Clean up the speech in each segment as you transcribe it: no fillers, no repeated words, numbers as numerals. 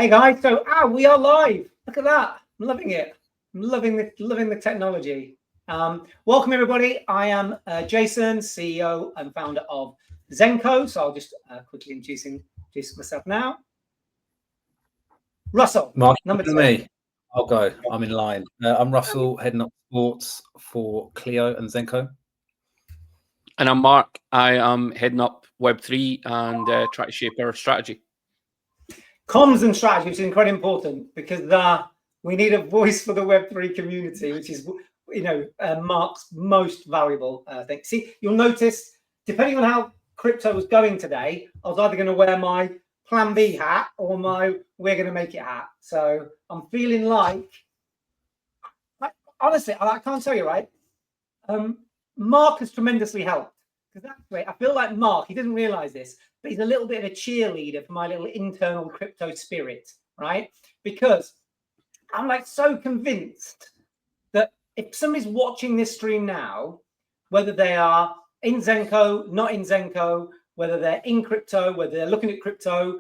Hey guys, so we are live. Look at that. I'm loving it. I'm loving the technology. Welcome everybody. I am Jason, CEO and founder of Zenko. So I'll just quickly introduce myself now. Russell, Mark, number 2. me. I'll go. I'm in line. I'm Russell, heading up sports for Clio and Zenko. And I'm Mark. I am heading up Web3 and try to shape our strategy. Comms and strategy, which is incredibly important because we need a voice for the Web3 community, which is, Mark's most valuable thing. See, you'll notice, depending on how crypto was going today, I was either going to wear my Plan B hat or my We're Going to Make It hat. So I'm feeling like, honestly, I can't tell you, right? Mark has tremendously helped. Because that's great. I feel like Mark, he doesn't realize this, but he's a little bit of a cheerleader for my little internal crypto spirit, right? Because I'm like so convinced that if somebody's watching this stream now, whether they are in Zenko, not in Zenko, whether they're in crypto, whether they're looking at crypto,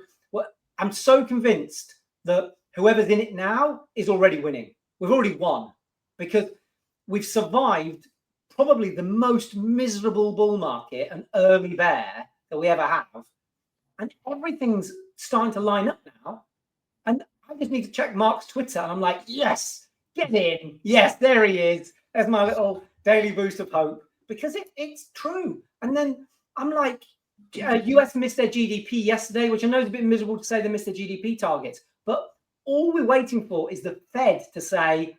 I'm so convinced that whoever's in it now is already winning. We've already won because we've survived probably the most miserable bull market and early bear that we ever have. And everything's starting to line up now. And I just need to check Mark's Twitter. And I'm like, yes, get in. Yes, there he is. There's my little daily boost of hope because it's true. And then I'm like, US missed their GDP yesterday, which I know is a bit miserable to say they missed their GDP targets. But all we're waiting for is the Fed to say,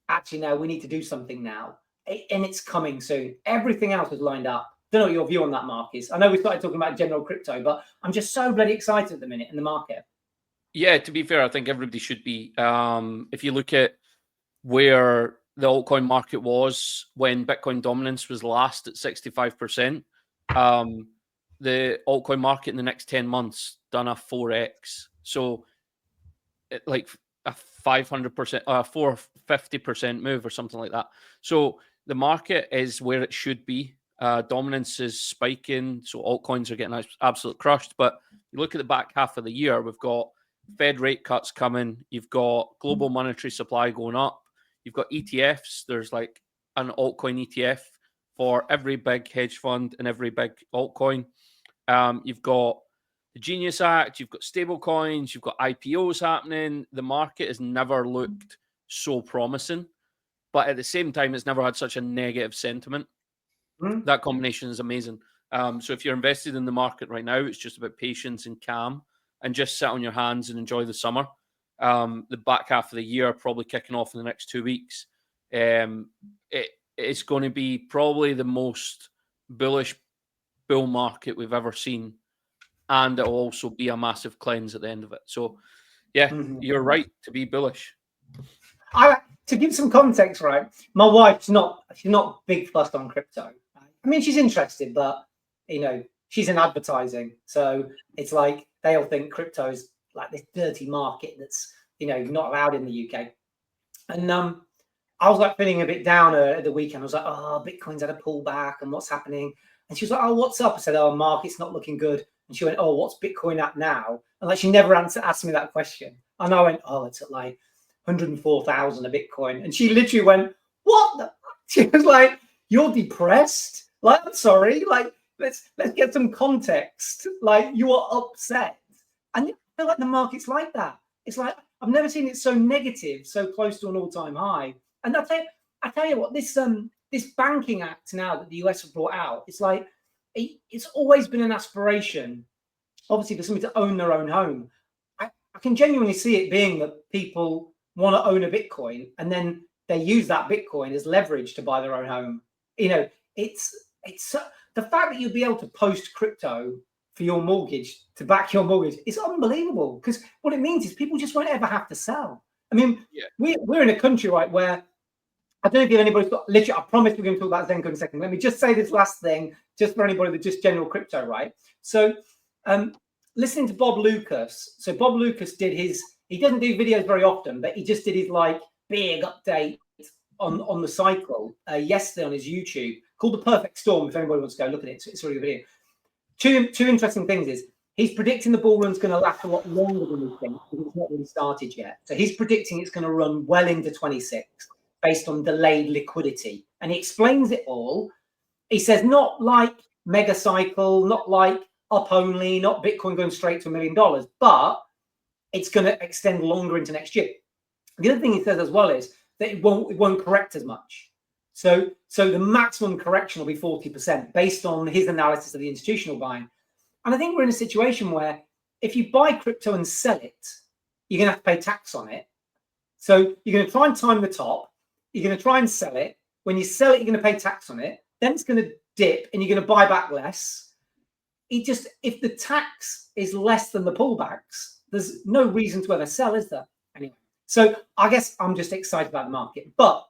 actually, no, we need to do something now. And it's coming soon. Everything else is lined up. Don't know what your view on that, Mark, is. I know we started talking about general crypto, but I'm just so bloody excited at the minute in the market. Yeah, to be fair, I think everybody should be. If you look at where the altcoin market was when Bitcoin dominance was last at 65%, the altcoin market in the next 10 months done a 4x. So like a 500%, 450% move or something like that. So the market is where it should be. Dominance is spiking, so altcoins are getting absolutely crushed. But you look at the back half of the year, we've got Fed rate cuts coming. You've got global monetary supply going up. You've got ETFs. There's like an altcoin ETF for every big hedge fund and every big altcoin. You've got the Genius Act. You've got stable coins. You've got IPOs happening. The market has never looked so promising. But at the same time, it's never had such a negative sentiment. That combination is amazing. So if you're invested in the market right now, it's just about patience and calm and just sit on your hands and enjoy the summer. The back half of the year probably kicking off in the next 2 weeks. It's going to be probably the most bullish bull market we've ever seen. And it'll also be a massive cleanse at the end of it. So, yeah, you're right to be bullish. To give some context, right? My wife's she's not big fussed on crypto. Right? I mean, she's interested, but she's in advertising, so it's like they all think crypto is like this dirty market that's not allowed in the UK. And I was like feeling a bit down at the weekend. I was like, oh, Bitcoin's had a pullback, and what's happening? And she was like, oh, what's up? I said, oh, market's not looking good. And she went, oh, what's Bitcoin at now? And like she never asked me that question. And I went, oh, it's at like 104,000 a Bitcoin. And she literally went, what? She was like, you're depressed? Like, I'm sorry. Like, let's get some context. Like, you are upset. And I feel like the market's like that. It's like, I've never seen it so negative, so close to an all-time high. And I tell you what, this banking act now that the US have brought out, it's like, it's always been an aspiration, obviously, for somebody to own their own home. I can genuinely see it being that people want to own a Bitcoin and then they use that Bitcoin as leverage to buy their own home. It's the fact that you'll be able to post crypto for your mortgage to back your mortgage is unbelievable, because what it means is people just won't ever have to sell. I mean, we're in a country, right, where I don't know if anybody's got, literally, I promise we're going to talk about Zenko in a second. Let me just say this last thing, just for anybody that's just general crypto, right? So listening to Bob Lucas. So Bob Lucas he doesn't do videos very often, but he just did his like big update on the cycle yesterday on his YouTube called The Perfect Storm. If anybody wants to go look at it, it's a really good video. Two interesting things is He's predicting the bull run's going to last a lot longer than we think because it's not really started yet. So he's predicting it's going to run well into 26 based on delayed liquidity. And he explains it all. He says not like mega cycle, not like up only, not Bitcoin going straight to $1 million, but it's going to extend longer into next year. The other thing he says as well is that it won't correct as much. So the maximum correction will be 40% based on his analysis of the institutional buying. And I think we're in a situation where if you buy crypto and sell it, you're going to have to pay tax on it. So you're going to try and time the top. You're going to try and sell it. When you sell it, you're going to pay tax on it. Then it's going to dip and you're going to buy back less. If the tax is less than the pullbacks, there's no reason to ever sell, is there? Anyway, so I guess I'm just excited about the market. But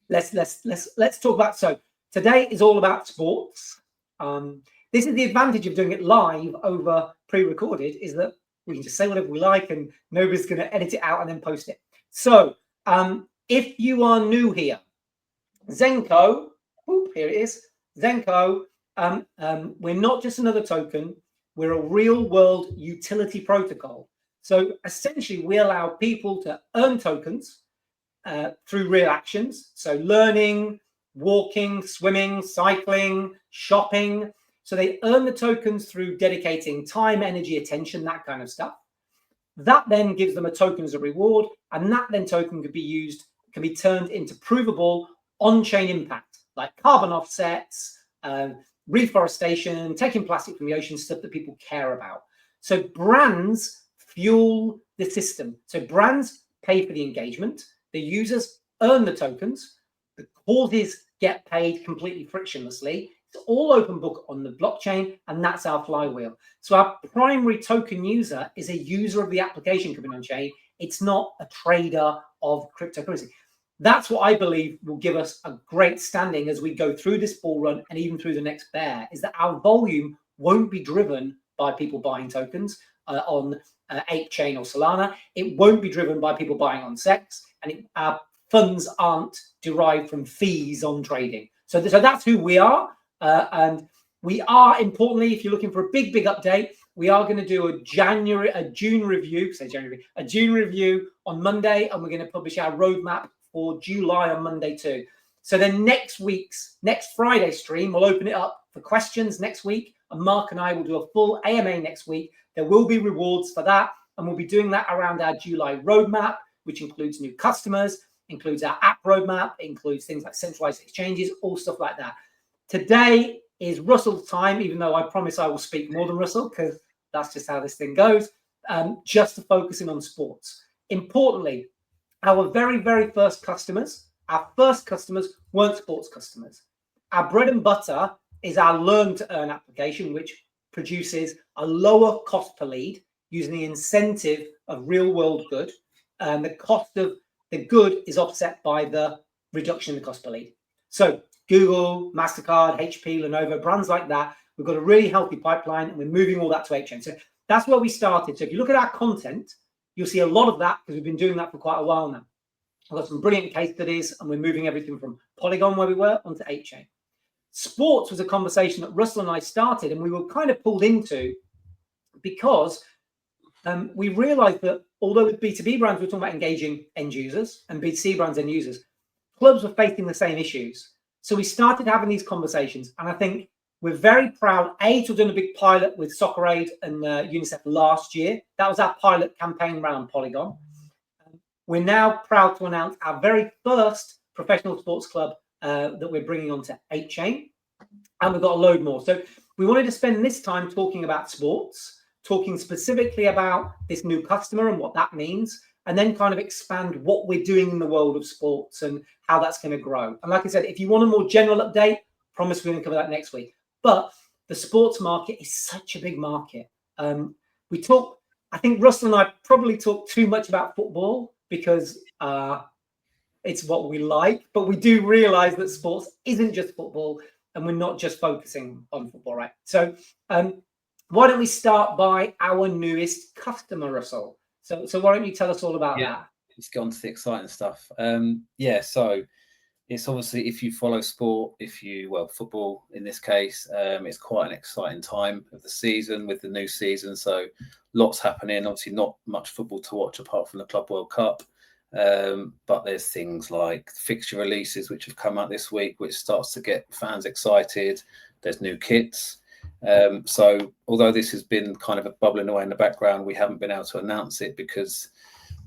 let's talk about. So today is all about sports. This is the advantage of doing it live over pre-recorded, is that we can just say whatever we like and nobody's going to edit it out and then post it. So if you are new here, Zenko, here it is, Zenko, we're not just another token, we're a real world utility protocol. So essentially we allow people to earn tokens through real actions. So learning, walking, swimming, cycling, shopping. So they earn the tokens through dedicating time, energy, attention, that kind of stuff. That then gives them a token as a reward, and that then token can be turned into provable on-chain impact, like carbon offsets, reforestation, taking plastic from the ocean, stuff that people care about. So brands fuel the system. So brands pay for the engagement, the users earn the tokens, the causes get paid completely frictionlessly. It's all open book on the blockchain, and that's our flywheel. So our primary token user is a user of the application coming on chain. It's not a trader of cryptocurrency. That's what I believe will give us a great standing as we go through this bull run and even through the next bear, is that our volume won't be driven by people buying tokens on Ape Chain or Solana. It won't be driven by people buying on SEX, and our funds aren't derived from fees on trading. So that's who we are. And we are, importantly, if you're looking for a big update, we are going to do a June review on Monday, and we're going to publish our roadmap for July on Monday too. So then next Friday stream, we'll open it up for questions next week, and Mark and I will do a full AMA next week. There will be rewards for that, and we'll be doing that around our July roadmap, which includes new customers, includes our app roadmap, includes things like centralized exchanges, all stuff like that. Today is Russell's time, even though I promise I will speak more than Russell, because that's just how this thing goes, just to focus in on sports. Importantly, our very, very first customers, weren't sports customers. Our bread and butter is our learn to earn application, which produces a lower cost per lead using the incentive of real world good. And the cost of the good is offset by the reduction in the cost per lead. So Google, MasterCard, HP, Lenovo, brands like that, we've got a really healthy pipeline, and we're moving all that to Ape Chain. So that's where we started. So if you look at our content, you'll see a lot of that because we've been doing that for quite a while now. I've got some brilliant case studies, and we're moving everything from Polygon, where we were, onto Ape Chain. Sports was a conversation that Russell and I started, and we were kind of pulled into because we realized that although with B2B brands, we're talking about engaging end users, and B2C brands end users, clubs were facing the same issues. So we started having these conversations, and I think we're very proud, to have done a big pilot with Soccer Aid and UNICEF last year. That was our pilot campaign around Polygon. We're now proud to announce our very first professional sports club that we're bringing onto Ape Chain, and we've got a load more. So we wanted to spend this time talking about sports, talking specifically about this new customer and what that means, and then kind of expand what we're doing in the world of sports and how that's going to grow. And like I said, if you want a more general update, promise we're going to cover that next week. But the sports market is such a big market. I think Russell and I probably talk too much about football because it's what we like, but we do realize that sports isn't just football, and we're not just focusing on football, right? So why don't we start by our newest customer, Russell? So why don't you tell us all about that? Let's go on to the exciting stuff. So it's obviously, if you follow sport, football in this case, it's quite an exciting time of the season with the new season. So lots happening. Obviously, not much football to watch apart from the Club World Cup. But there's things like fixture releases which have come out this week, which starts to get fans excited. There's new kits. So although this has been kind of a bubbling away in the background, we haven't been able to announce it because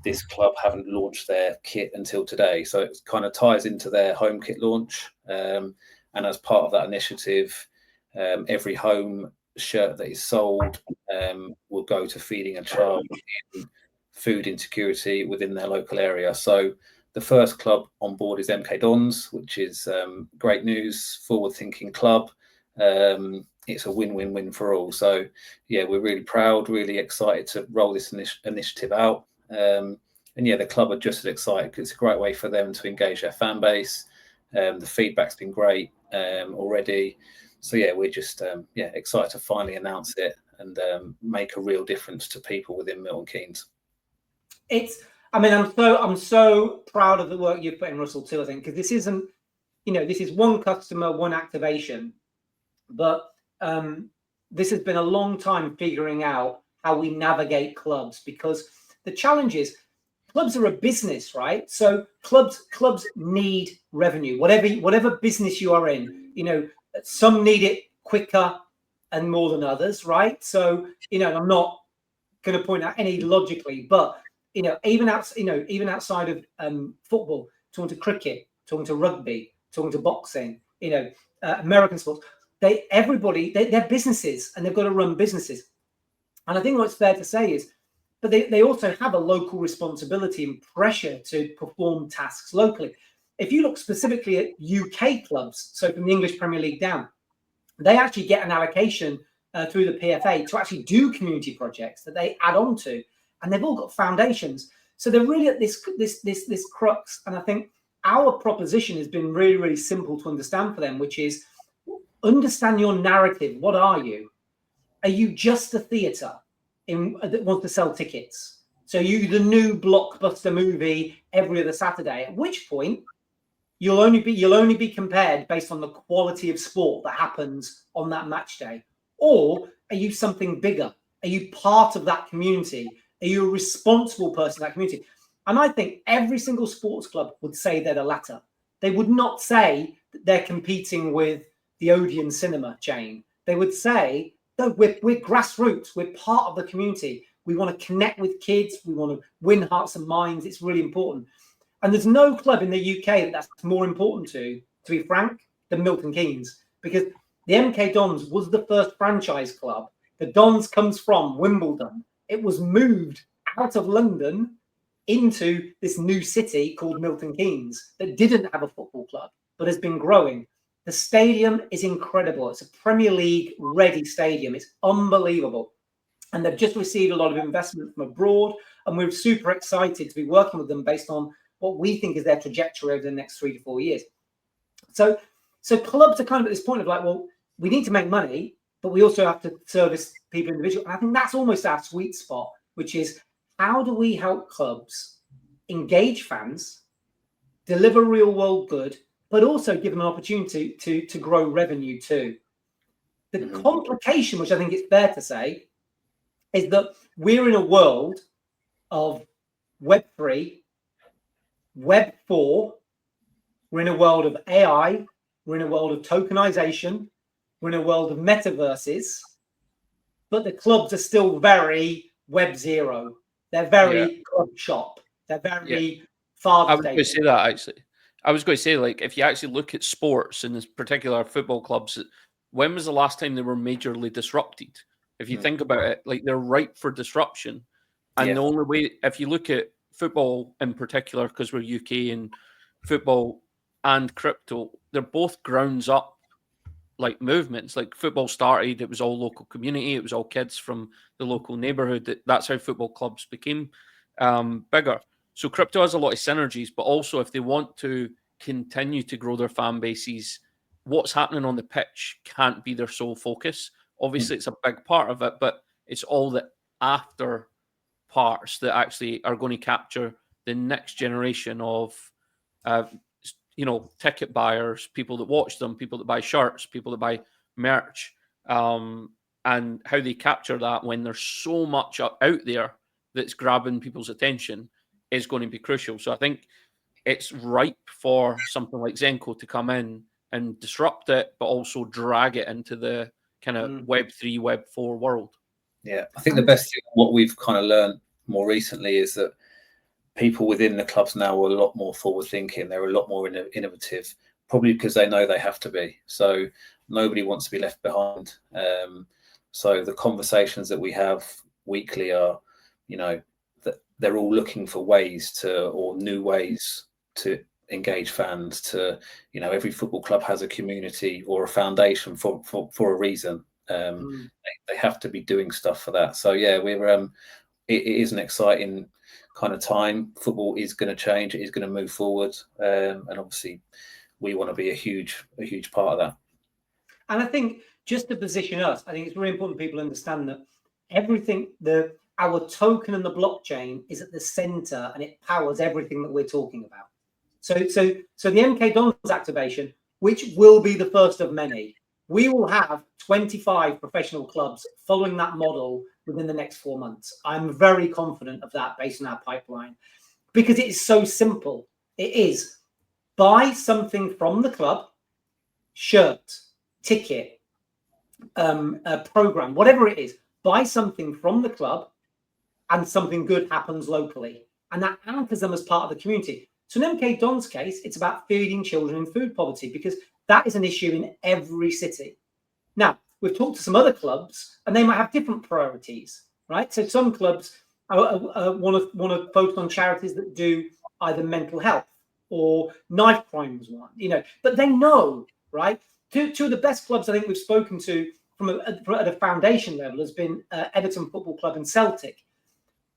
this club haven't launched their kit until today. So it kind of ties into their home kit launch. And as part of that initiative, every home shirt that is sold will go to feeding a child in food insecurity within their local area. So the first club on board is MK Dons, which is great news, forward-thinking club. It's a win-win-win for all. So, yeah, we're really proud, really excited to roll this initiative out. And yeah, the club are just as excited because it's a great way for them to engage their fan base. The feedback's been great already. So yeah, we're just excited to finally announce it and make a real difference to people within Milton Keynes. I'm so proud of the work you've put in, Russell, too, I think, because this isn't, this is one customer, one activation, but this has been a long time figuring out how we navigate clubs, because the challenge is clubs are a business, right? So clubs need revenue, whatever business you are in. Some need it quicker and more than others, right? So I'm not going to point out any logically, but even outside of football, talking to cricket, talking to rugby, talking to boxing, American sports, they're businesses and they've got to run businesses. And I think what's fair to say is, but they also have a local responsibility and pressure to perform tasks locally. If you look specifically at UK clubs, so from the English Premier League down, they actually get an allocation through the PFA to actually do community projects that they add on to, and they've all got foundations. So they're really at this crux. And I think our proposition has been really, really simple to understand for them, which is understand your narrative. What are you? Are you just a theatre that wants to sell tickets? So you the new blockbuster movie every other Saturday, at which point you'll only be compared based on the quality of sport that happens on that match day? Or are you something bigger? Are you part of that community? Are you a responsible person in that community? And I think every single sports club would say they're the latter. They would not say that they're competing with the Odeon cinema chain. They would say, no, we're grassroots. We're part of the community. We want to connect with kids. We want to win hearts and minds. It's really important. And there's no club in the UK that's more important to be frank, than Milton Keynes, because the MK Dons was the first franchise club. The Dons comes from Wimbledon. It was moved out of London into this new city called Milton Keynes that didn't have a football club, but has been growing. The stadium is incredible. It's a Premier League ready stadium. It's unbelievable. And they've just received a lot of investment from abroad. And we're super excited to be working with them based on what we think is their trajectory over the next 3 to 4 years. So clubs are kind of at this point of like, well, we need to make money, but we also have to service people individually. And I think that's almost our sweet spot, which is how do we help clubs engage fans, deliver real world good, but also give them an opportunity to grow revenue too. The complication, which I think it's fair to say, is that we're in a world of Web3, Web4, we're in a world of AI, we're in a world of tokenization, we're in a world of metaverses, but the clubs are still very Web0. They're very club shop. They're very Father's Day. I was going to say that, actually. I was going to say, like, if you actually look at sports, in this particular football clubs, when was the last time they were majorly disrupted? If you think about it, like, they're ripe for disruption. And the only way, if you look at football in particular, because we're UK, and football and crypto, they're both grounds up like movements. Like, football started, it was all local community, it was all kids from the local neighborhood. That's how football clubs became bigger. So crypto has a lot of synergies, but also if they want to continue to grow their fan bases, what's happening on the pitch can't be their sole focus. Obviously, it's a big part of it, but it's all the after parts that actually are going to capture the next generation of ticket buyers, people that watch them, people that buy shirts, people that buy merch, and how they capture that when there's so much out there that's grabbing people's attention is going to be crucial. So I think it's ripe for something like Zenko to come in and disrupt it, but also drag it into the kind of Web3, Web4 world. Yeah, I think the best thing, what we've kind of learned more recently, is that people within the clubs now are a lot more forward thinking. They're a lot more innovative, probably because they know they have to be. So nobody wants to be left behind. So the conversations that we have weekly are, that they're all looking for new ways to engage fans. To, every football club has a community or a foundation for a reason. They have to be doing stuff for that. So yeah, it is an exciting kind of time. Football is going to change. It is going to move forward, and obviously, we want to be a huge part of that. And I think, just to position us, I think it's really important people understand that everything, our token and the blockchain is at the center, and it powers everything that we're talking about. So the MK Dons activation, which will be the first of many, we will have 25 professional clubs following that model within the next 4 months. I'm very confident of that based on our pipeline, because it is so simple. It is buy something from the club, shirt, ticket, a program, whatever it is, buy something from the club and something good happens locally. And that anchors them as part of the community. So in MK Don's case, it's about feeding children in food poverty, because that is an issue in every city. Now, we've talked to some other clubs and they might have different priorities, right? So some clubs want to focus on charities that do either mental health or knife crime was one, but they know, right? Two of the best clubs I think we've spoken to at a foundation level has been Everton Football Club and Celtic.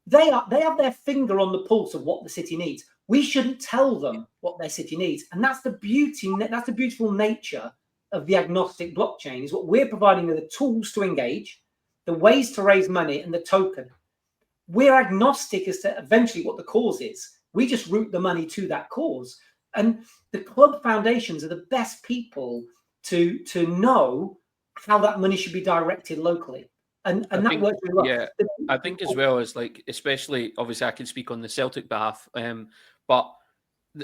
They have their finger on the pulse of what the city needs. We shouldn't tell them what their city needs, and that's the beauty. That's the beautiful nature of the agnostic blockchain. Is what we're providing are the tools to engage, the ways to raise money, and the token. We're agnostic as to eventually what the cause is. We just route the money to that cause, and the club foundations are the best people to know how that money should be directed locally. And that works really well. Yeah, I think as well as, like, especially, obviously I can speak on the Celtic behalf, but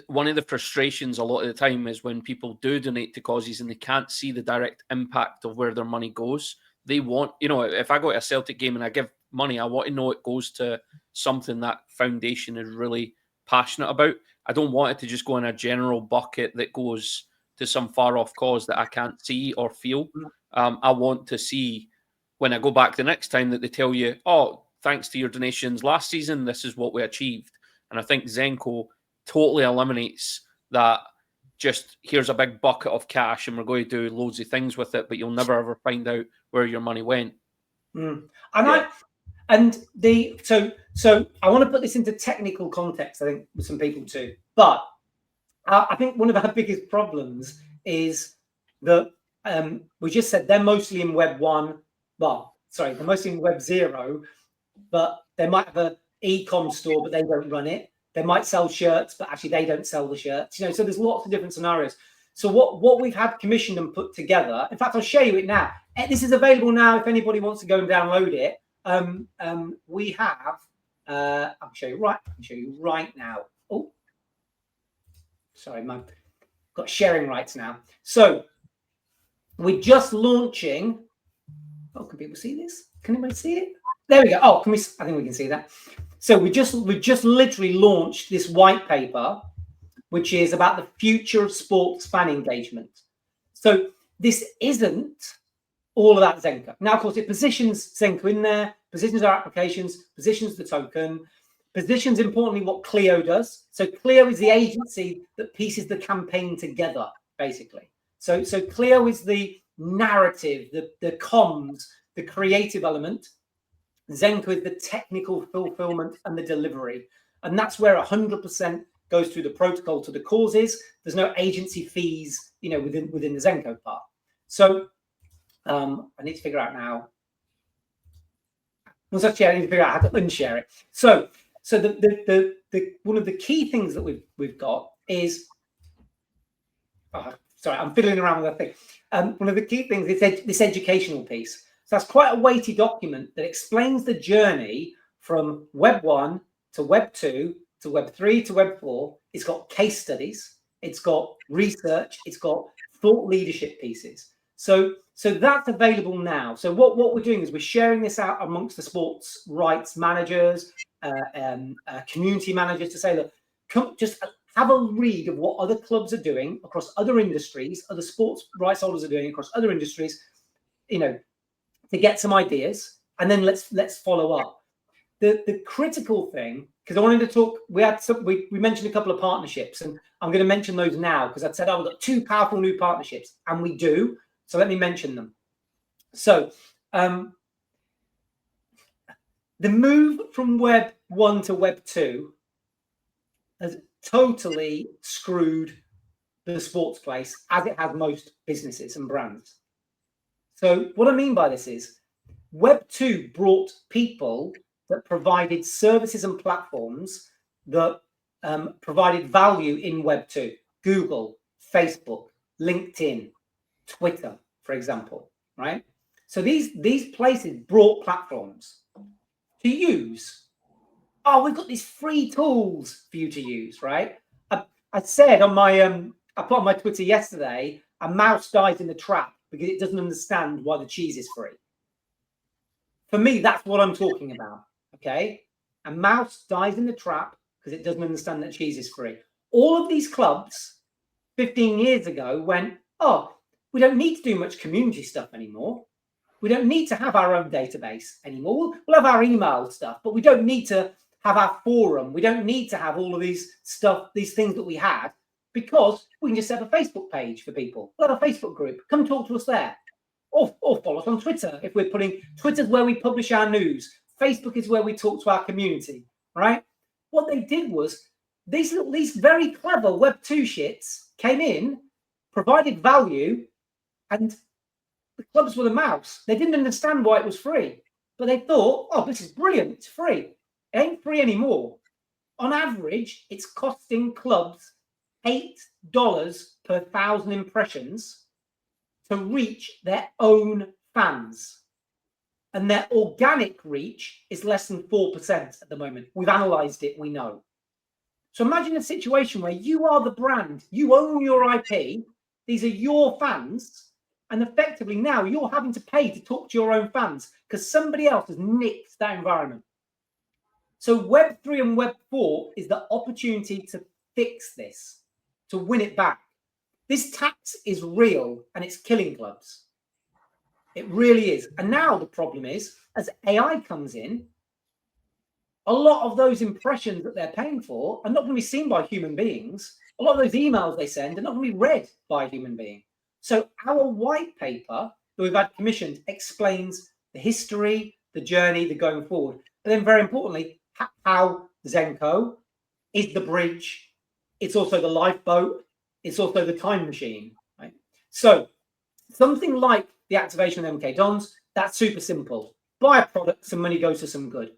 one of the frustrations a lot of the time is when people do donate to causes and they can't see the direct impact of where their money goes. They want, if I go to a Celtic game and I give money, I want to know it goes to something that foundation is really passionate about. I don't want it to just go in a general bucket that goes to some far off cause that I can't see or feel. I want to see, when I go back the next time, that they tell you, oh, thanks to your donations last season, this is what we achieved. And I think Zenko totally eliminates that. Just, here's a big bucket of cash and we're going to do loads of things with it, but you'll never ever find out where your money went. So I want to put this into technical context, I think, with some people too. But I think one of our biggest problems is that we just said they're mostly in Web 1. Well, sorry, they're mostly in Web 0, but they might have an e-com store, but they don't run it. They might sell shirts, but actually they don't sell the shirts. So there's lots of different scenarios. So what we've had commissioned and put together, in fact, I'll show you it now. This is available now if anybody wants to go and download it. We have, I'll show you right now. Oh, sorry, I've got sharing rights now. So we're just launching. Oh, can people see this? Can anybody see it? There we go. Oh, I think we can see that. So we just literally launched this white paper, which is about the future of sports fan engagement. So this isn't all about Zenko. Now, of course, it positions Zenko in there, positions our applications, positions the token, positions, importantly, what Clio does. So Clio is the agency that pieces the campaign together, basically. So Clio is the narrative, the comms, the creative element. Zenko is the technical fulfillment and the delivery. And that's where 100% goes through the protocol to the causes. There's no agency fees, within the Zenko part. So I need to figure out now. I need to figure out how to unshare it. So the one of the key things that we've got is sorry, I'm fiddling around with that thing. One of the key things is this educational piece. So that's quite a weighty document that explains the journey from Web 1 to Web 2 to Web 3 to Web 4. It's got case studies, it's got research, it's got thought leadership pieces. So that's available now. So what we're doing is we're sharing this out amongst the sports rights managers, community managers, to say, look, come just have a read of what other clubs are doing across other industries, other sports rights holders are doing across other industries, to get some ideas, and then let's follow up. The critical thing, because I wanted to talk, we mentioned a couple of partnerships, and I'm going to mention those now because I said, we've got 2 powerful new partnerships, and we do. So let me mention them. So the move from Web 1 to Web 2 has totally screwed the sports place, as it has most businesses and brands. So what I mean by this is Web 2 brought people that provided services and platforms that provided value in Web 2. Google, Facebook, LinkedIn, Twitter, for example, right? So these places brought platforms to use. Oh, we've got these free tools for you to use, right? I said on my I put on my Twitter yesterday, a mouse dies in the trap because it doesn't understand why the cheese is free. For me, that's what I'm talking about. Okay, a mouse dies in the trap because it doesn't understand that cheese is free. All of these clubs 15 years ago went, oh, we don't need to do much community stuff anymore. We don't need to have our own database anymore. We'll have our email stuff, but we don't need to have our forum. We don't need to have all of these things that we had, because we can just set a Facebook page for people. We'll have a Facebook group. Come talk to us there. Or follow us on Twitter. If we're Twitter's where we publish our news. Facebook is where we talk to our community, right? What they did was these very clever Web 2 shits came in, provided value, and the clubs were the mouse. They didn't understand why it was free, but they thought, oh, this is brilliant. It's free. It ain't free anymore. On average, it's costing clubs $8 per 1,000 impressions to reach their own fans. And their organic reach is less than 4% at the moment. We've analysed it, we know. So imagine a situation where you are the brand, you own your IP, these are your fans, and effectively now you're having to pay to talk to your own fans because somebody else has nicked that environment. So Web 3 and Web 4 is the opportunity to fix this, to win it back. This tax is real and it's killing clubs. It really is. And now the problem is, as AI comes in, a lot of those impressions that they're paying for are not going to be seen by human beings. A lot of those emails they send are not going to be read by a human being. So our white paper that we've had commissioned explains the history, the journey, the going forward. But then very importantly, how Zenko is the bridge. It's also the lifeboat. It's also the time machine, right? So something like the activation of MK Dons, that's super simple. Buy a product, some money goes to some good.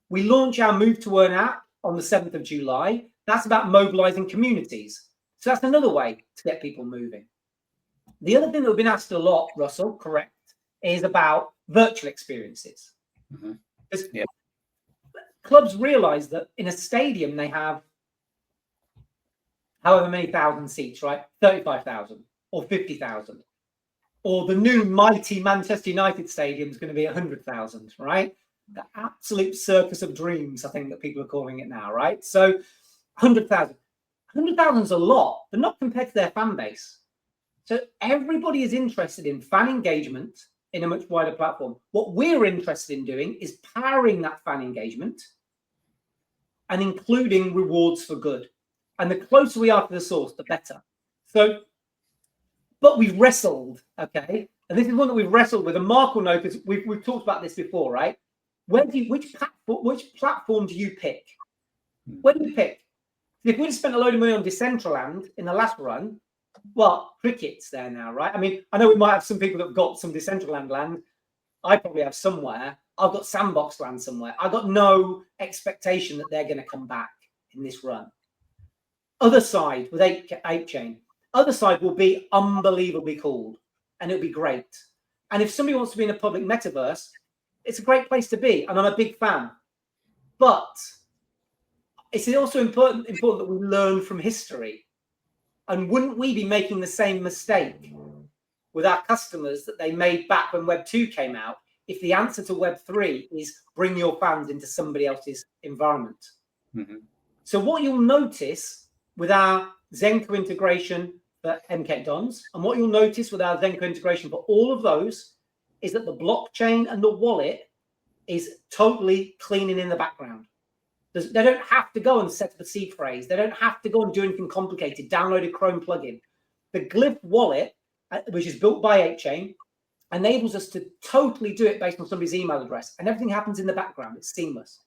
We launch our Move to Earn app on the 7th of July. That's about mobilizing communities. So that's another way to get people moving. The other thing that we've been asked a lot, Russell, correct, is about virtual experiences. Mm-hmm. Clubs realize that in a stadium they have however many thousand seats, right? 35,000 or 50,000. Or the new mighty Manchester United stadium is going to be 100,000, right? The absolute circus of dreams, I think that people are calling it now, right? So 100,000. 100,000 is a lot, but not compared to their fan base. So everybody is interested in fan engagement in a much wider platform. What we're interested in doing is powering that fan engagement and including rewards for good. And the closer we are to the source, the better. So, but we've wrestled, okay? And this is one that we've wrestled with. And Mark will know, because we've talked about this before, right? Which platform do you pick? Where do you pick? If we'd spent a load of money on Decentraland in the last run, well, cricket's there now, right? I mean, I know we might have some people that have got some Decentraland land. I probably have somewhere. I've got Sandbox land somewhere. I've got no expectation that they're going to come back in this run. Other side with 8chain. other side will be unbelievably cool, and it'll be great. And if somebody wants to be in a public metaverse, it's a great place to be, and I'm a big fan. But it's also important that we learn from history. And wouldn't we be making the same mistake with our customers that they made back when Web 2 came out if the answer to Web 3 is bring your fans into somebody else's environment? Mm-hmm. So what you'll notice with our Zenko integration for MK Dons, and what you'll notice with our Zenko integration for all of those, is that the blockchain and the wallet is totally cleaning in the background. They don't have to go and set up a seed phrase. They don't have to go and do anything complicated, download a Chrome plugin. The Glyph wallet, which is built by 8chain, enables us to totally do it based on somebody's email address, and everything happens in the background. It's seamless.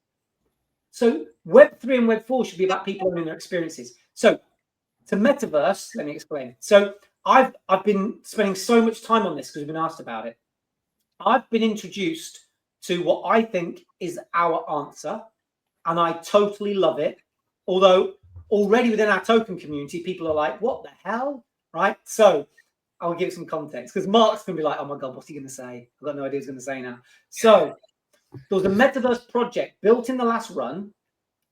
So Web 3 and Web 4 should be about people owning their experiences. So to metaverse, let me explain. So I've been spending so much time on this because we've been asked about it. I've been introduced to what I think is our answer, and I totally love it. Although already within our token community, people are like, what the hell? Right? So I'll give some context, because Mark's going to be like, oh my God, what's he going to say? I've got no idea what he's going to say now. So there was a metaverse project built in the last run.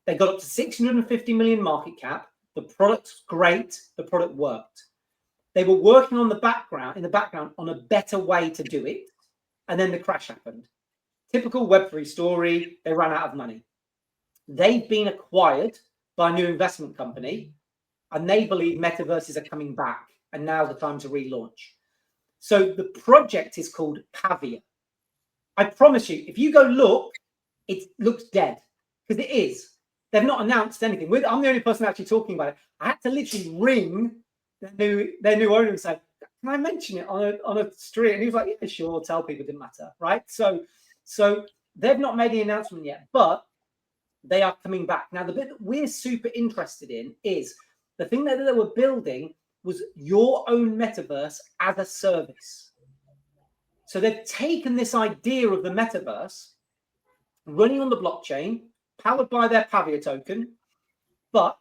They got up to 650 million market cap. The product's great. The product worked. They were working in the background on a better way to do it. And then the crash happened. Typical Web3 story. They ran out of money. They've been acquired by a new investment company, and they believe metaverses are coming back, and now's the time to relaunch. So the project is called Pavia. I promise you, if you go look, it looks dead, because it is. They've not announced anything. I'm the only person actually talking about it. I had to literally ring their new owner and say, can I mention it on a street? And he was like, yeah, sure, tell people, it didn't matter, right? So they've not made the announcement yet, but they are coming back. Now, the bit that we're super interested in is the thing that they were building was your own metaverse as a service. So they've taken this idea of the metaverse running on the blockchain, powered by their Pavia token, but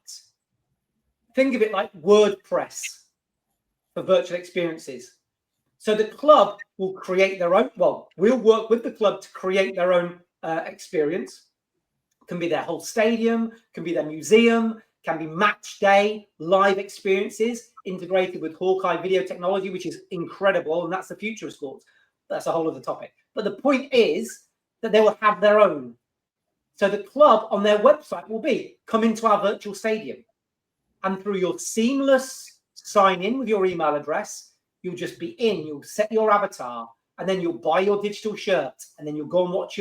think of it like WordPress for virtual experiences. So the club will create their own, well, we'll work with the club to create their own experience. Can be their whole stadium, can be their museum, can be match day, live experiences integrated with Hawkeye video technology, which is incredible, and that's the future of sports. That's a whole other topic. But the point is that they will have their own. So the club on their website will be, come into our virtual stadium. And through your seamless sign in with your email address, you'll just be in, you'll set your avatar, and then you'll buy your digital shirt, and then you'll go and watch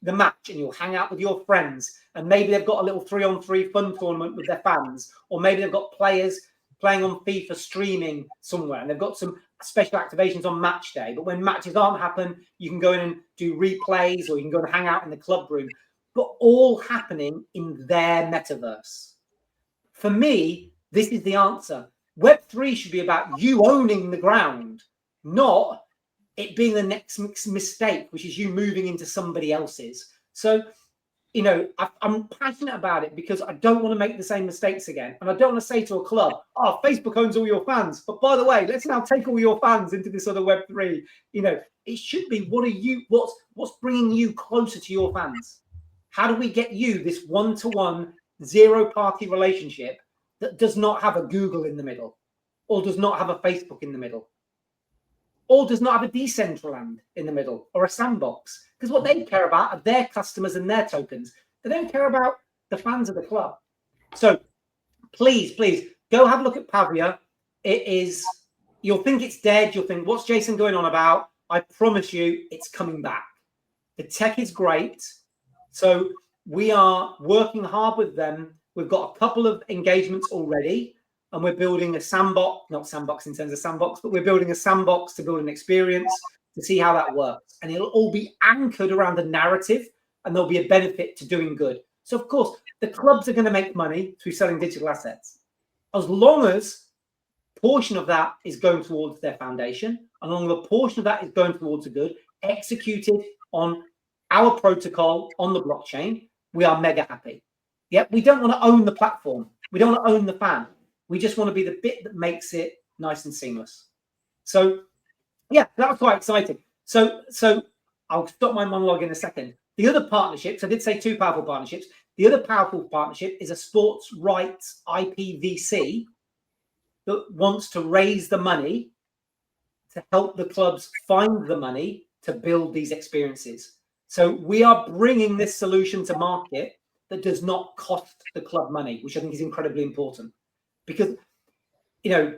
the match, and you'll hang out with your friends, and maybe they've got a little 3-on-3 fun tournament with their fans, or maybe they've got players playing on FIFA streaming somewhere, and they've got some special activations on match day. But when matches aren't happening, you can go in and do replays, or you can go and hang out in the club room, but all happening in their metaverse. For me, this is the answer. Web3 should be about you owning the ground, not it being the next mistake, which is you moving into somebody else's. So, you know, I'm passionate about it because I don't want to make the same mistakes again. And I don't want to say to a club, oh, Facebook owns all your fans. But by the way, let's now take all your fans into this other Web3. You know, it should be, what's bringing you closer to your fans? How do we get you this one-to-one, zero-party relationship that does not have a Google in the middle, or does not have a Facebook in the middle, or does not have a Decentraland in the middle, or a sandbox? Because what they care about are their customers and their tokens. They don't care about the fans of the club. So please go have a look at Pavia. It is, you'll think it's dead. You'll think, what's Jason going on about? I promise you it's coming back. The tech is great. So we are working hard with them. We've got a couple of engagements already, and we're building a sandbox, not sandbox in terms of sandbox, but we're building a sandbox to build an experience to see how that works. And it'll all be anchored around a narrative, and there'll be a benefit to doing good. So, of course, the clubs are going to make money through selling digital assets. As long as a portion of that is going towards their foundation, and long as a portion of that is going towards a good, executed on our protocol on the blockchain, we are mega happy. Yep, we don't want to own the platform. We don't want to own the fan. We just want to be the bit that makes it nice and seamless. So yeah, that was quite exciting. So I'll stop my monologue in a second. The other partnerships, I did say 2 powerful partnerships. The other powerful partnership is a sports rights IPVC that wants to raise the money to help the clubs find the money to build these experiences. So we are bringing this solution to market that does not cost the club money, which I think is incredibly important. Because, you know,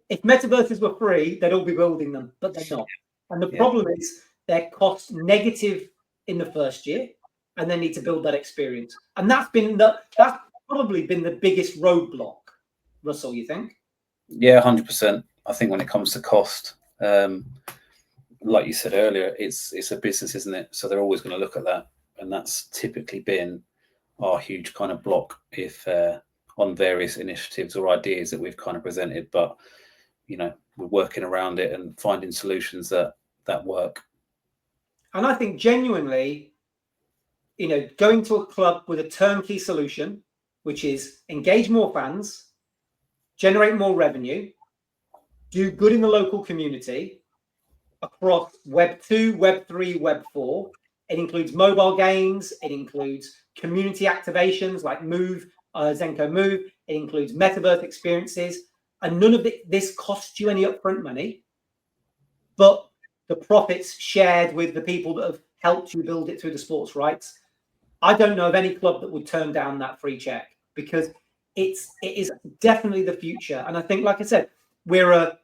if metaverses were free, they'd all be building them, but they're not. And the problem is they're cost negative in the first year, and they need to build that experience. And that's probably been the biggest roadblock. Russell, you think? Yeah, 100%. I think when it comes to cost, like you said earlier, it's a business, isn't it? So they're always going to look at that, and that's typically been our huge kind of block if on various initiatives or ideas that we've kind of presented. But you know, we're working around it and finding solutions that work. And I think genuinely, you know, going to a club with a turnkey solution, which is engage more fans, generate more revenue, do good in the local community across Web 2, Web 3, Web 4. It includes mobile games. It includes community activations like Zenko Move. It includes metaverse experiences. And none of this costs you any upfront money, but the profits shared with the people that have helped you build it through the sports rights. I don't know of any club that would turn down that free check, because it is definitely the future. And I think, like I said, we're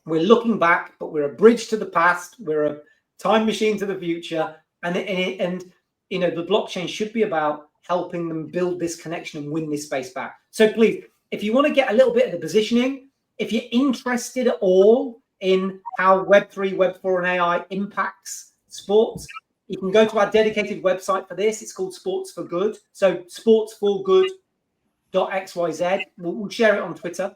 looking back, but we're a bridge to the past. We're a time machine to the future. And you know, the blockchain should be about helping them build this connection and win this space back. So please, if you want to get a little bit of the positioning, if you're interested at all in how Web3, Web4, and AI impacts sports, you can go to our dedicated website for this. It's called Sports for Good. So sportsforgood.xyz. We'll share it on Twitter.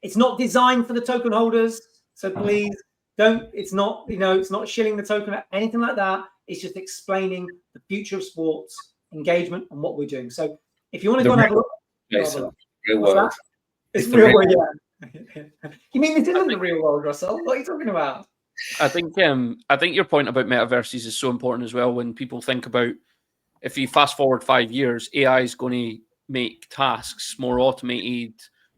It's not designed for the token holders, so please don't. It's not, you know, it's not shilling the token or anything like that. It's just explaining the future of sports engagement and what we're doing. So if you want to go and have a look, real world. It's real world. Yeah. You mean this isn't the real world, Russell? What are you talking about? I think your point about metaverses is so important as well. When people think about, if you fast forward 5 years, AI is going to make tasks more automated,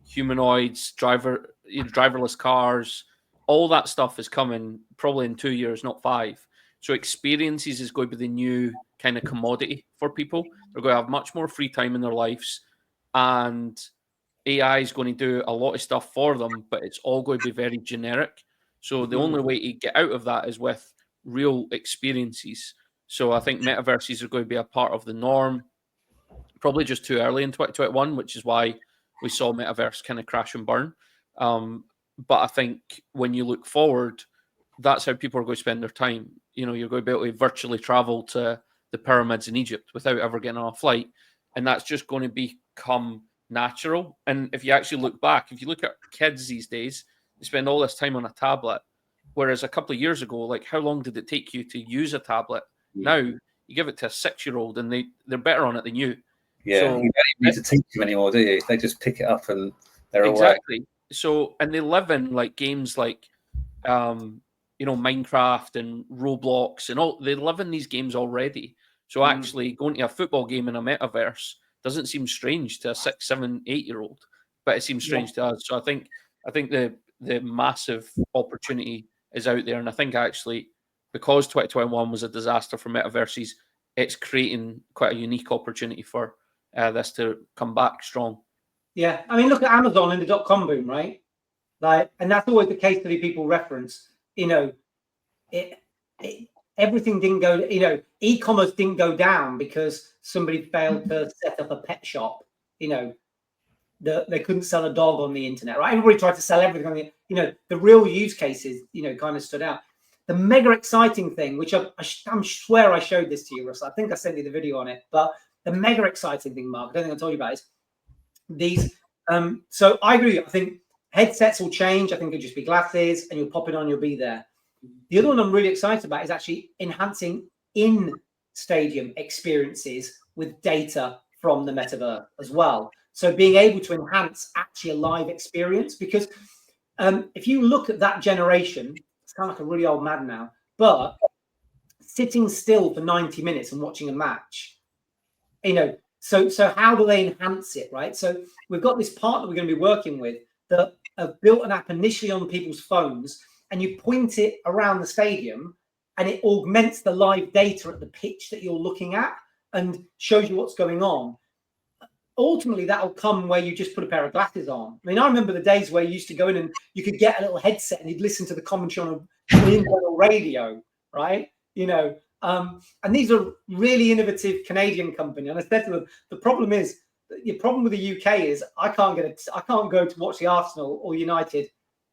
humanoids, driverless cars, all that stuff is coming probably in 2 years, not 5. So experiences is going to be the new kind of commodity for people. They're going to have much more free time in their lives, and AI is going to do a lot of stuff for them, but it's all going to be very generic. So the only way to get out of that is with real experiences. So I think metaverses are going to be a part of the norm. Probably just too early in 2021, which is why we saw metaverse kind of crash and burn. But I think when you look forward, that's how people are going to spend their time. You know, you're going to be able to virtually travel to the pyramids in Egypt without ever getting on a flight. And that's just going to become natural. And if you actually look back, if you look at kids these days, they spend all this time on a tablet. Whereas a couple of years ago, like, how long did it take you to use a tablet? Now you give it to a 6-year-old and they're better on it than you. Yeah, so, you don't need to teach them anymore, do you? They just pick it up and they're exactly. away. So, and they live in like games like, you know, Minecraft and Roblox and all. They live in these games already. So actually, going to a football game in a metaverse doesn't seem strange to a 6, 7, 8-year-old, but it seems strange to us. So I think the massive opportunity is out there, and I think actually, because 2021 was a disaster for metaverses, it's creating quite a unique opportunity for this to come back strong. Yeah, I mean, look at Amazon and the .com boom, right? Like, and that's always the case that people reference. You know, everything didn't go. You know, e-commerce didn't go down because somebody failed to set up a pet shop. You know, they couldn't sell a dog on the internet, right? Everybody tried to sell everything on the. You know, the real use cases, you know, kind of stood out. The mega exciting thing, which I swear I showed this to you, Russ. I think I sent you the video on it. But the mega exciting thing, Mark, I don't think I told you about, is these. So I agree. I think headsets will change. I think it'll just be glasses, and you'll pop it on, you'll be there. The other one I'm really excited about is actually enhancing in-stadium experiences with data from the metaverse as well. So being able to enhance actually a live experience, because if you look at that generation, it's kind of like a really old man now, but sitting still for 90 minutes and watching a match, so how do they enhance it, right? So we've got this partner we're going to be working with that have built an app initially on people's phones, and you point it around the stadium and it augments the live data at the pitch that you're looking at and shows you what's going on. Ultimately, that'll come where you just put a pair of glasses on. I mean, I remember the days where you used to go in and you could get a little headset and you'd listen to the commentary on an internal radio, right? And these are really innovative Canadian company. And I said to them, the problem is, the problem with the UK is I can't go to watch the Arsenal or United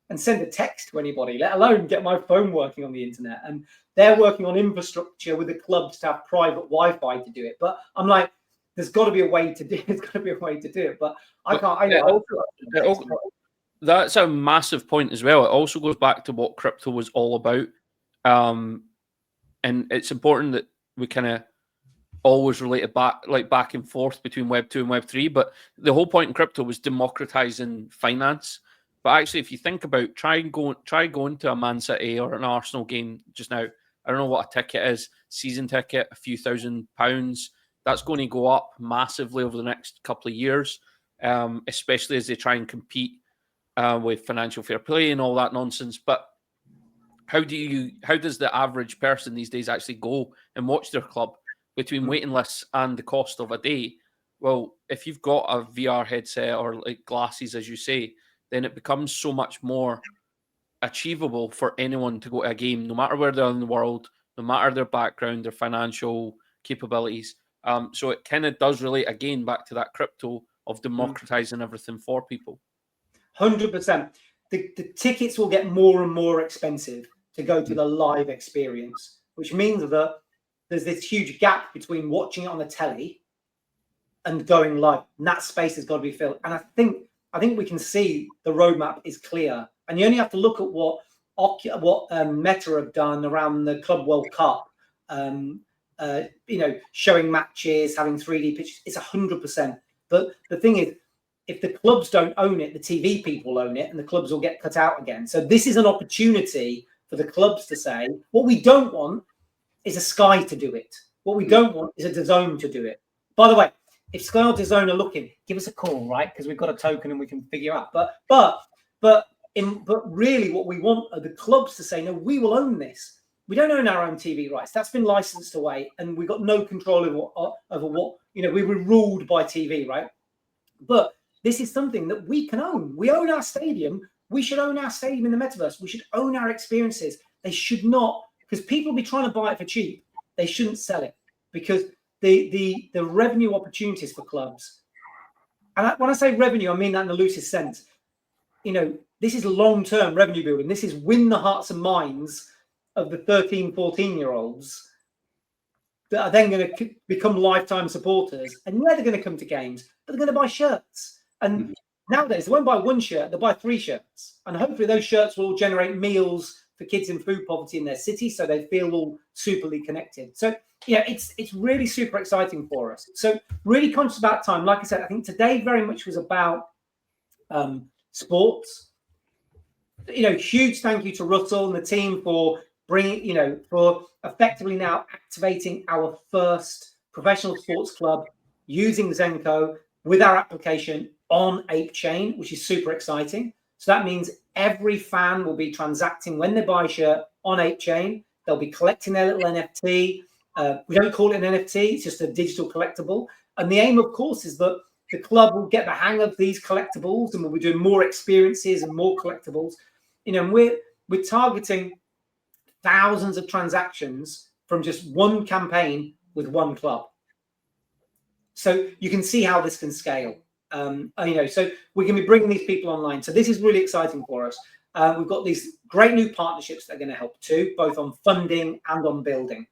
and send a text to anybody, let alone get my phone working on the internet. And they're working on infrastructure with the clubs to have private Wi-Fi to do it. But I'm like, there's got to be a way to do it. There's got to be a way to do it. But I can't. That's a massive point as well. It also goes back to what crypto was all about. And it's important that we kind of always relate it back and forth between Web 2 and Web 3. But the whole point in crypto was democratizing finance. But actually, if you think about try going to a Man City or an Arsenal game just now, I don't know what a ticket is, season ticket, a few £1,000. That's going to go up massively over the next couple of years, especially as they try and compete with financial fair play and all that nonsense. But how does the average person these days actually go and watch their club between waiting lists and the cost of a day? Well, if you've got a VR headset or like glasses, as you say, then it becomes so much more achievable for anyone to go to a game, no matter where they're in the world, no matter their background, their financial capabilities. So it kind of does relate again back to that crypto of democratizing everything for people. 100%. The tickets will get more and more expensive to go to the live experience, which means that there's this huge gap between watching it on the telly and going live. And that space has got to be filled. And I think we can see the roadmap is clear. And you only have to look at what Meta have done around the Club World Cup. Showing matches, having 3D pictures. It's 100%. But the thing is, if the clubs don't own it, the TV people own it, and the clubs will get cut out again. So this is an opportunity for the clubs to say, what we don't want is a Sky to do it. What we don't want is a DAZN to do it. By the way, if Sky or DAZN are looking, give us a call, right? Because we've got a token and we can figure out. But really, what we want are the clubs to say, no, we will own this. We don't own our own TV rights. That's been licensed away, and we've got no control over what we were ruled by TV, right? But this is something that we can own. We own our stadium. We should own our stadium in the metaverse. We should own our experiences. They should not, because people will be trying to buy it for cheap. They shouldn't sell it, because the revenue opportunities for clubs, and when I say revenue, I mean that in the loosest sense. This is long-term revenue building. This is win the hearts and minds of the 13, 14-year-olds that are then going to become lifetime supporters. And they're going to come to games, but they're going to buy shirts. And nowadays, they won't buy one shirt, they'll buy 3 shirts. And hopefully those shirts will generate meals for kids in food poverty in their city, so they feel all superly connected. So, it's really super exciting for us. So really conscious about time. Like I said, I think today very much was about sports. Huge thank you to Russell and the team for bringing, for effectively now activating our first professional sports club using Zenko with our application on Ape Chain, which is super exciting. So that means every fan will be transacting when they buy a shirt on Ape Chain. They'll be collecting their little NFT. We don't call it an NFT, it's just a digital collectible. And the aim, of course, is that the club will get the hang of these collectibles and we'll be doing more experiences and more collectibles. And we're targeting thousands of transactions from just one campaign with one club. So you can see how this can scale. So we can be bringing these people online. So this is really exciting for us. We've got these great new partnerships that are going to help too, both on funding and on building.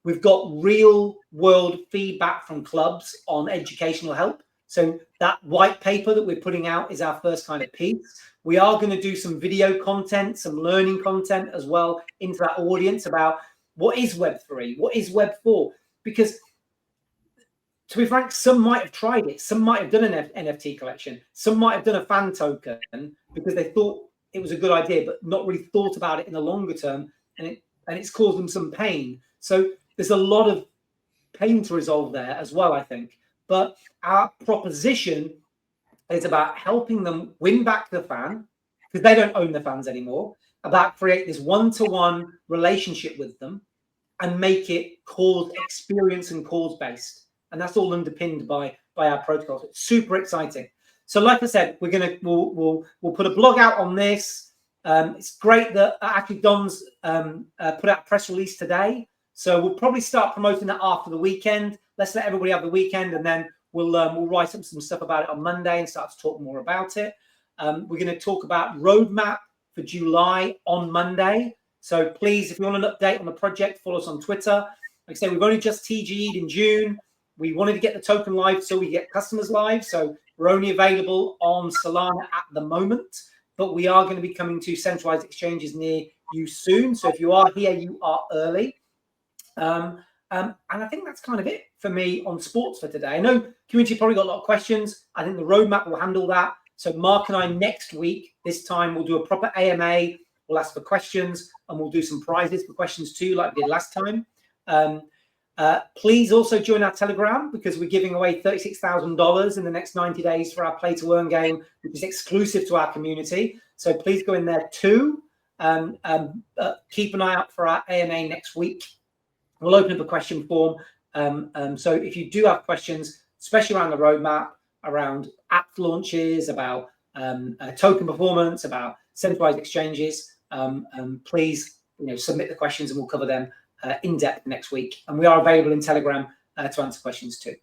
We've got real world feedback from clubs on educational help. So that white paper that we're putting out is our first kind of piece. We are going to do some video content, some learning content as well into that audience about what is Web3, what is Web4, because to be frank, some might have tried it. Some might have done an NFT collection. Some might have done a fan token because they thought it was a good idea, but not really thought about it in the longer term, and it's caused them some pain. So there's a lot of pain to resolve there as well, I think. But our proposition is about helping them win back the fan, because they don't own the fans anymore, about create this one-to-one relationship with them and make it cause experience and cause based. And that's all underpinned by our protocols. It's super exciting. So like I said, we'll put a blog out on this. It's great that actually Don's put out a press release today. So we'll probably start promoting that after the weekend. Let's let everybody have the weekend, and then we'll write up some stuff about it on Monday and start to talk more about it. We're going to talk about roadmap for July on Monday. So please, if you want an update on the project, follow us on Twitter. Like I said, we've only just TGE'd in June. We wanted to get the token live so we get customers live. So we're only available on Solana at the moment, but we are going to be coming to centralized exchanges near you soon. So if you are here, you are early. And I think that's kind of it for me on sports for today. I know community probably got a lot of questions. I think the roadmap will handle that. So Mark and I next week, this time we'll do a proper AMA. We'll ask for questions and we'll do some prizes for questions too, like we did last time. Please also join our Telegram, because we're giving away $36,000 in the next 90 days for our play to earn game, which is exclusive to our community. So please go in there too. Keep an eye out for our AMA next week. We'll open up a question form. So if you do have questions, especially around the roadmap, around app launches, about token performance, about centralized exchanges, please submit the questions and we'll cover them in depth next week. And we are available in Telegram to answer questions too.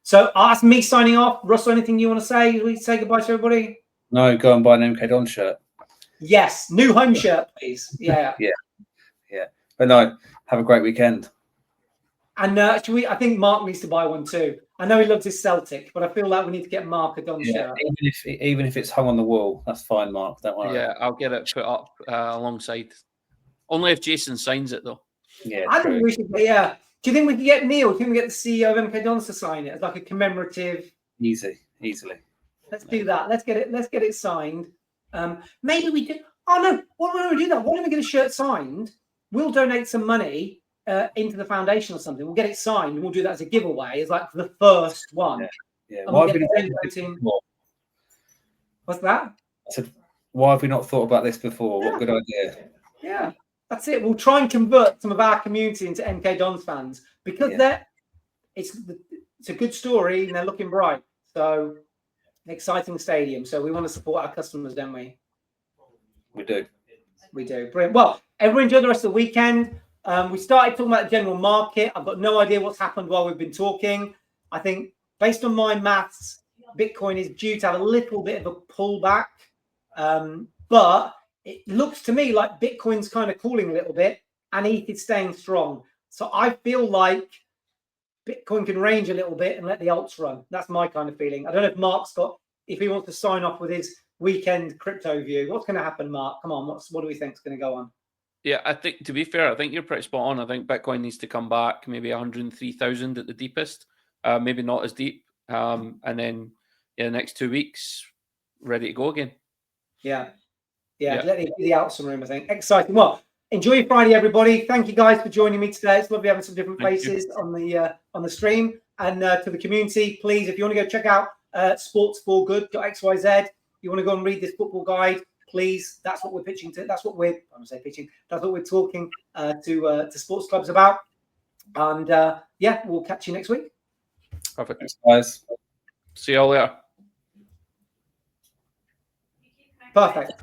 So that's me signing off. Russell, anything you want to say? We say goodbye to everybody. No, go and buy an MK Don shirt. Yes, new home shirt, please. Yeah. But no, have a great weekend. And I think Mark needs to buy one too. I know he loves his Celtic, but I feel like we need to get Mark a Don shirt. Even if it's hung on the wall, that's fine, Mark. Don't worry. Yeah, I'll get it put up alongside. Only if Jason signs it, though. Yeah, I think we should. Yeah. Do you think we can get Neil? Do you think we get the CEO of MK Dons to sign it as like a commemorative? Easily. Let's do that. Let's get it signed. Maybe we do. Oh no! Why don't we do that? Why don't we get a shirt signed? We'll donate some money into the foundation or something. We'll get it signed and we'll do that as a giveaway. It's like the first one. Yeah. What's that? I said, why have we not thought about this before? Yeah. What good idea. Yeah, that's it. We'll try and convert some of our community into MK Dons fans, because it's a good story and they're looking bright. So an exciting stadium. So we want to support our customers, don't we? We do. Brilliant. Well, everyone enjoy the rest of the weekend. We started talking about the general market. I've got no idea what's happened while we've been talking. I think based on my maths, Bitcoin is due to have a little bit of a pullback. But it looks to me like Bitcoin's kind of cooling a little bit and ETH is staying strong. So I feel like Bitcoin can range a little bit and let the alts run. That's my kind of feeling. I don't know if Mark's if he wants to sign off with his weekend crypto view. What's going to happen, Mark? Come on, what do we think is going to go on? Yeah, I think, to be fair, I think you're pretty spot on. I think Bitcoin needs to come back maybe 103,000 at the deepest, maybe not as deep. And then the next 2 weeks, ready to go again. Yeah. Let the out some room, I think. Exciting. Well, enjoy your Friday, everybody. Thank you guys for joining me today. It's lovely having some different faces on the stream. And to the community, please, if you want to go check out sportsforgood.xyz, you want to go and read this football guide, please. That's what we're pitching to. That's what we're talking to sports clubs about. And we'll catch you next week. Perfect. Thanks, guys. See you all later. Perfect.